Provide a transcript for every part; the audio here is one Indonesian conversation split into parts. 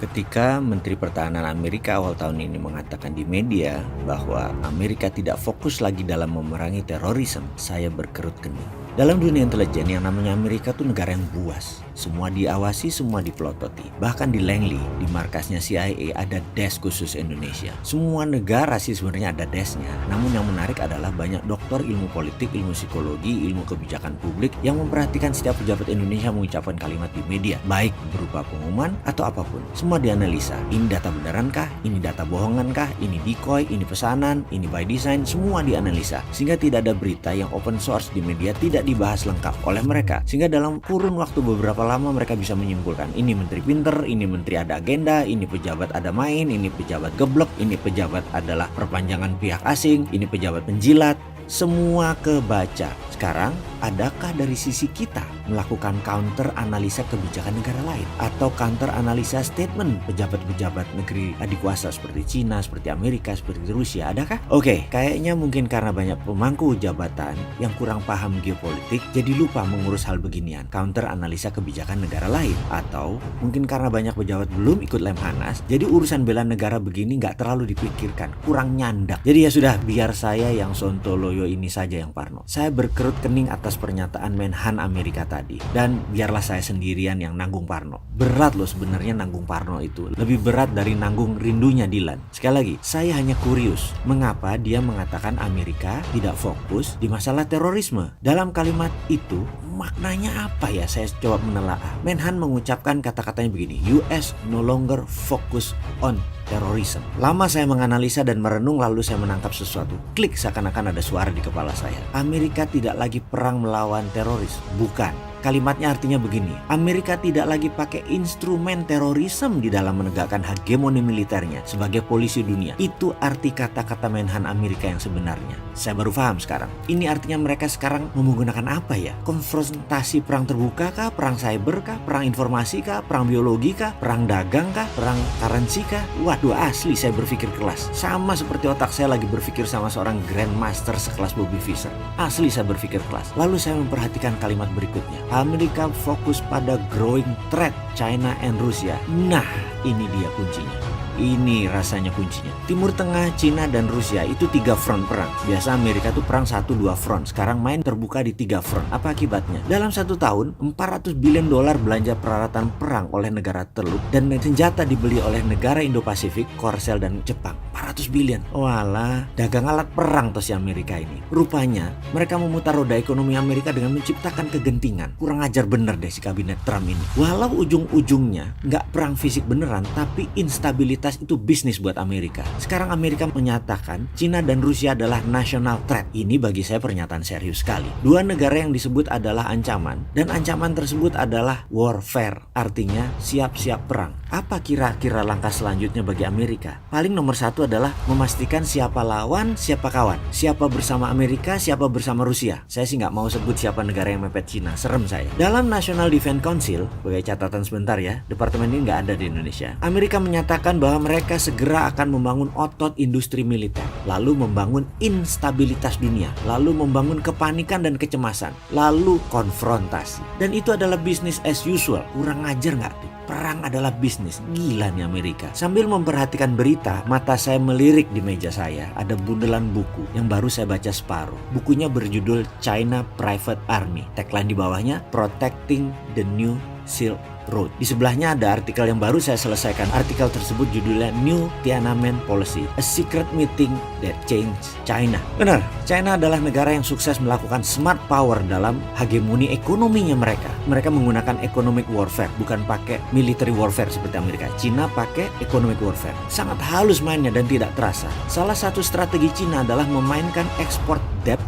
Ketika Menteri Pertahanan Amerika awal tahun ini mengatakan di media bahwa Amerika tidak fokus lagi dalam memerangi terorisme, saya berkerut kening. Dalam dunia intelijen yang namanya Amerika tuh negara yang buas. Semua diawasi, semua dipelototi. Bahkan di Langley, di markasnya CIA ada desk khusus Indonesia. Semua negara sih sebenarnya ada desknya. Namun yang menarik adalah banyak doktor ilmu politik, ilmu psikologi, ilmu kebijakan publik yang memperhatikan setiap pejabat Indonesia mengucapkan kalimat di media, baik berupa pengumuman atau apapun. Semua dianalisa. Ini data benarankah? Ini data bohongankah? Ini decoy? Ini pesanan? Ini by design? Semua dianalisa. Sehingga tidak ada berita yang open source di media tidak dibahas lengkap oleh mereka. Sehingga dalam kurun waktu beberapa lama mereka bisa menyimpulkan ini menteri pinter, ini menteri ada agenda, ini pejabat ada main, ini pejabat geblek, ini pejabat adalah perpanjangan pihak asing, ini pejabat penjilat. Semua kebaca. Sekarang, adakah dari sisi kita melakukan counter analisa kebijakan negara lain? Atau counter analisa statement pejabat-pejabat negeri adikuasa seperti Cina, seperti Amerika, seperti Rusia? Adakah? Oke, kayaknya mungkin karena banyak pemangku jabatan yang kurang paham geopolitik, jadi lupa mengurus hal beginian. Counter analisa kebijakan negara lain. Atau mungkin karena banyak pejabat belum ikut Lemhanas, jadi urusan bela negara begini nggak terlalu dipikirkan, kurang nyandak. Jadi ya sudah, biar saya yang sontoloyo ini saja yang parno. Saya berkerut kening atas pernyataan Menhan Amerika tadi. Dan biarlah saya sendirian yang nanggung parno. Berat loh sebenarnya nanggung parno itu. Lebih berat dari nanggung rindunya Dilan. Sekali lagi, saya hanya kurius. Mengapa dia mengatakan Amerika tidak fokus di masalah terorisme? Dalam kalimat itu, maknanya apa ya? Saya coba menelaah. Menhan mengucapkan kata-katanya begini, US no longer focus on terrorisme. Lama saya menganalisa dan merenung, lalu saya menangkap sesuatu. Klik, seakan-akan ada suara di kepala saya. Amerika tidak lagi perang melawan teroris. Bukan. Kalimatnya artinya begini, Amerika tidak lagi pakai instrumen terorisme di dalam menegakkan hegemoni militernya sebagai polisi dunia. Itu arti kata-kata Menhan Amerika yang sebenarnya. Saya baru paham sekarang. Ini artinya mereka sekarang menggunakan apa ya? Konfrontasi perang terbuka kah? Perang cyber kah? Perang informasi kah? Perang biologi kah? Perang dagang kah? Perang currency kah? Waduh, asli saya berpikir kelas. Sama seperti otak saya lagi berpikir sama seorang grandmaster sekelas Bobby Fischer. Asli saya berpikir kelas. Lalu saya memperhatikan kalimat berikutnya. Amerika fokus pada growing threat China and Rusia. Nah, ini dia kuncinya. Ini rasanya kuncinya. Timur Tengah, Cina, dan Rusia itu 3 front perang. Biasa Amerika tuh perang 1-2 front. Sekarang main terbuka di 3 front. Apa akibatnya? Dalam 1 tahun, $400 billion belanja peralatan perang oleh negara teluk dan senjata dibeli oleh negara Indo-Pasifik, Korsel, dan Jepang. 400 billion. Walah, dagang alat perang tuh si Amerika ini. Rupanya, mereka memutar roda ekonomi Amerika dengan menciptakan kegentingan. Kurang ajar bener deh si kabinet Trump ini. Walau ujung-ujungnya nggak perang fisik beneran, tapi instabilitas itu bisnis buat Amerika. Sekarang Amerika menyatakan Cina dan Rusia adalah national threat. Ini bagi saya pernyataan serius sekali. 2 negara yang disebut adalah ancaman, dan ancaman tersebut adalah warfare. Artinya siap-siap perang. Apa kira-kira langkah selanjutnya bagi Amerika? Paling nomor 1 adalah memastikan siapa lawan, siapa kawan. Siapa bersama Amerika, siapa bersama Rusia. Saya sih nggak mau sebut siapa negara yang mepet Cina. Serem saya. Dalam National Defense Council, sebagai catatan sebentar ya, departemen ini nggak ada di Indonesia. Amerika menyatakan bahwa mereka segera akan membangun otot industri militer, lalu membangun instabilitas dunia, lalu membangun kepanikan dan kecemasan, lalu konfrontasi. Dan itu adalah business as usual. Kurang ajar nggak tuh? Perang adalah bisnis. Gila nih Amerika. Sambil memperhatikan berita, mata saya melirik di meja saya. Ada bundelan buku yang baru saya baca separuh. Bukunya berjudul China Private Army. Tagline di bawahnya, Protecting the New Silk Road. Di sebelahnya ada artikel yang baru saya selesaikan. Artikel tersebut judulnya New Tiananmen Policy, A Secret Meeting That Changed China. Benar, China adalah negara yang sukses melakukan smart power dalam hegemoni ekonominya mereka. Mereka menggunakan economic warfare, bukan pakai military warfare seperti Amerika. China pakai economic warfare. Sangat halus mainnya dan tidak terasa. Salah satu strategi China adalah memainkan export debt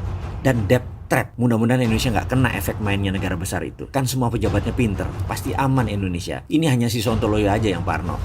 dan debt trap. Mudah-mudahan Indonesia nggak kena efek mainnya negara besar itu. Kan semua pejabatnya pinter. Pasti aman Indonesia. Ini hanya si Sontoloyo aja yang parno.